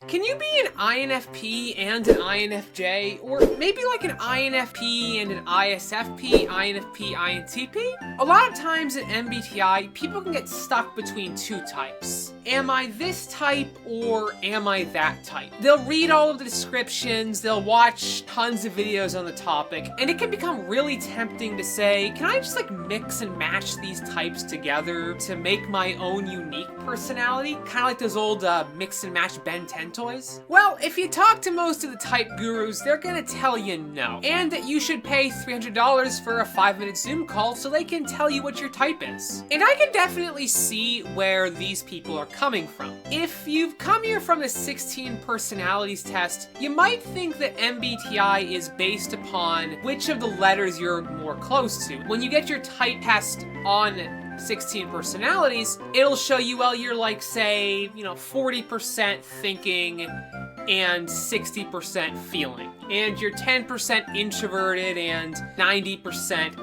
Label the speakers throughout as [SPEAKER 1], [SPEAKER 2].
[SPEAKER 1] Can you be an INFP and an INFJ? Or maybe like an INFP and an ISFP, INFP, INTP? A lot of times in MBTI, people can get stuck between two types. Am I this type or am I that type? They'll read all of the descriptions, they'll watch tons of videos on the topic, and it can become really tempting to say, can I just like mix and match these types together to make my own unique personality? Kind of like those old mix and match Ben 10 toys? Well, if you talk to most of the type gurus, they're gonna tell you no. And that you should pay $300 for a 5-minute Zoom call so they can tell you what your type is. And I can definitely see where these people are coming from. If you've come here from the 16 personalities test, you might think that MBTI is based upon which of the letters you're more close to. When you get your type test on 16 personalities, it'll show you, well, you're like, say, 40% thinking and 60% feeling. And you're 10% introverted and 90%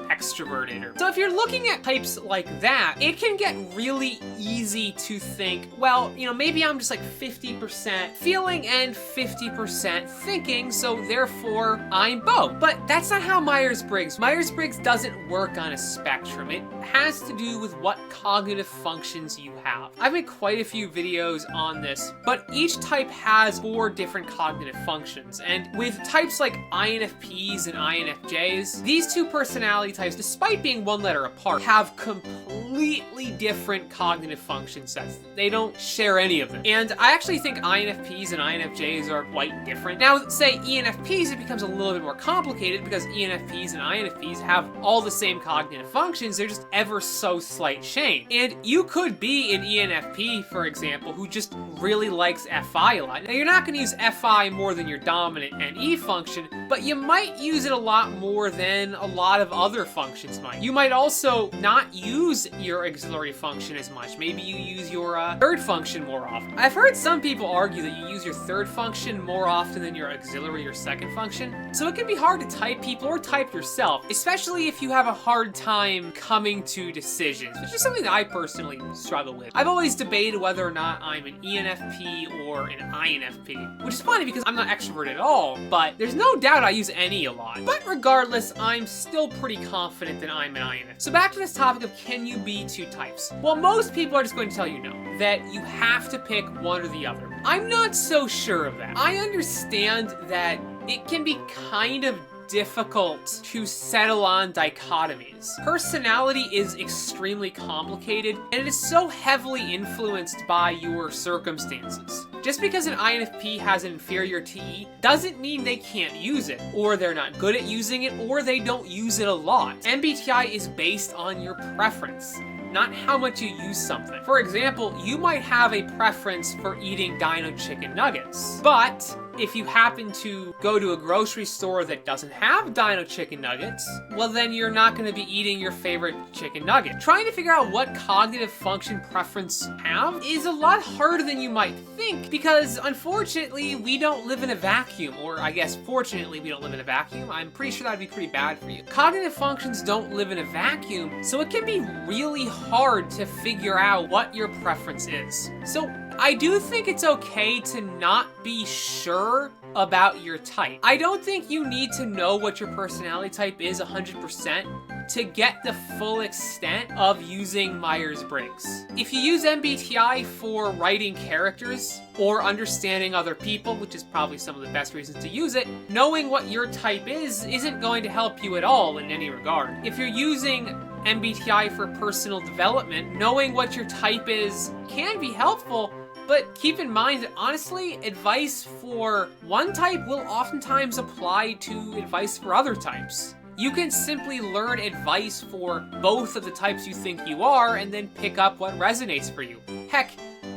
[SPEAKER 1] extroverted. So if you're looking at types like that, it can get really easy to think, well, maybe I'm just like 50% feeling and 50% thinking, so therefore I'm both. But that's not how Myers-Briggs. Myers-Briggs doesn't work on a spectrum. It has to do with what cognitive functions you have. I've made quite a few videos on this, but each type has 4 different cognitive functions. And with types like INFPs and INFJs, these two personality types, despite being one letter apart, have completely different cognitive function sets. They don't share any of them. And I actually think INFPs and INFJs are quite different. Now, say ENFPs, it becomes a little bit more complicated because ENFPs and INFPs have all the same cognitive functions, they're just ever so slight change. And you could be an ENFP, for example, who just really likes FI a lot. Now, you're not going to use FI more than your dominant NE function, but you might use it a lot more than a lot of other functions might. You might also not use your auxiliary function as much. Maybe you use your third function more often. I've heard some people argue that you use your third function more often than your auxiliary or second function. So it can be hard to type people or type yourself, especially if you have a hard time coming to decisions, which is something that I personally struggle with. I've always debated whether or not I'm an ENFP or an INFP, which is funny because I'm not extroverted at all, but there's no doubt I use NE a lot. But regardless, I'm still pretty confident that I'm an INFP. So back to this topic of can you be two types? Well, most people are just going to tell you no, that you have to pick one or the other. I'm not so sure of that. I understand that it can be kind of difficult to settle on dichotomies. Personality is extremely complicated, and it is so heavily influenced by your circumstances. Just because an INFP has an inferior TE doesn't mean they can't use it, or they're not good at using it, or they don't use it a lot. MBTI is based on your preference, not how much you use something. For example, you might have a preference for eating Dino chicken nuggets, but if you happen to go to a grocery store that doesn't have Dino chicken nuggets, well then you're not going to be eating your favorite chicken nugget. Trying to figure out what cognitive function preference you have is a lot harder than you might think, because unfortunately we don't live in a vacuum, or I guess fortunately we don't live in a vacuum. I'm pretty sure that'd be pretty bad for you. Cognitive functions don't live in a vacuum, so it can be really hard to figure out what your preference is. So I do think it's okay to not be sure about your type. I don't think you need to know what your personality type is 100% to get the full extent of using Myers-Briggs. If you use MBTI for writing characters or understanding other people, which is probably some of the best reasons to use it, knowing what your type is isn't going to help you at all in any regard. If you're using MBTI for personal development, knowing what your type is can be helpful, but keep in mind that honestly, advice for one type will oftentimes apply to advice for other types. You can simply learn advice for both of the types you think you are and then pick up what resonates for you. Heck,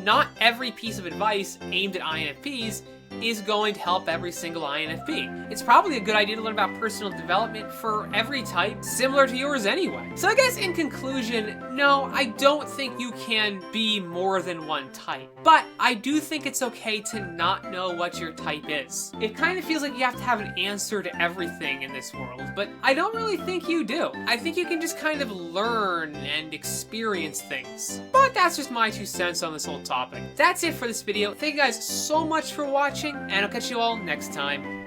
[SPEAKER 1] not every piece of advice aimed at INFPs is going to help every single INFP. It's probably a good idea to learn about personal development for every type, similar to yours anyway. So I guess in conclusion, no, I don't think you can be more than one type. But I do think it's okay to not know what your type is. It kind of feels like you have to have an answer to everything in this world, but I don't really think you do. I think you can just kind of learn and experience things. But that's just my 2 cents on this whole topic. That's it for this video. Thank you guys so much for watching, and I'll catch you all next time.